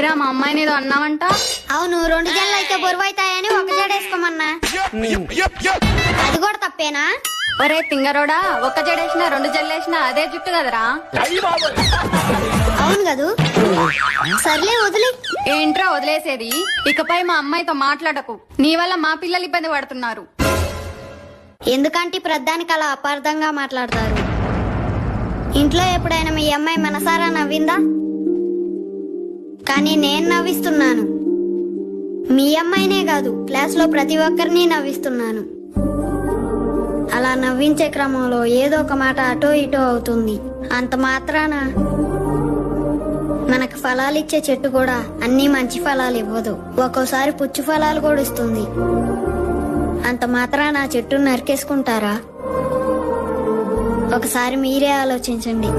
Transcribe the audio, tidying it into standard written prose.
ఏరా మా అమ్మాయిని ఏదో అన్నావంట? అవును, 2 జడలు అయితే బరువు అవుతాయని ఒక జడ వేసుకోమన్నా. అది కూడా తప్పేనా? ఒరే తింగరోడా, ఒక్క జడేసినా 2 జడలేసినా అదే జుట్టు కదరా. అవును కదూ. సర్లే వదిలే. ఏంట్రా వదిలేసేది? ఇకపై మా అమ్మాయితో మాట్లాడకు. నీ వల్ల మా పిల్లలు ఇబ్బంది పడుతున్నారు. ఎందుకంటే ప్రధానికి అలా అపార్థంగా మాట్లాడతారు. ఇంట్లో ఎప్పుడైనా మీ అమ్మాయి మనసారా నవ్విందా? కానీ నేను నవ్విస్తున్నాను. మీ అమ్మాయినే కాదు, క్లాస్ లో ప్రతి ఒక్కరిని నవ్విస్తున్నాను. అలా నవ్వించే క్రమంలో ఏదో ఒక మాట అటో ఇటో అవుతుంది. అంత మాత్రాన మనకు ఫలాలిచ్చే చెట్టు కూడా అన్ని మంచి ఫలాలు ఇవ్వదు. ఒక్కోసారి పుచ్చు ఫలాలు కూడా ఇస్తుంది. అంత మాత్రాన ఆ చెట్టును నరికేసుకుంటారా? ఒకసారి మీరే ఆలోచించండి.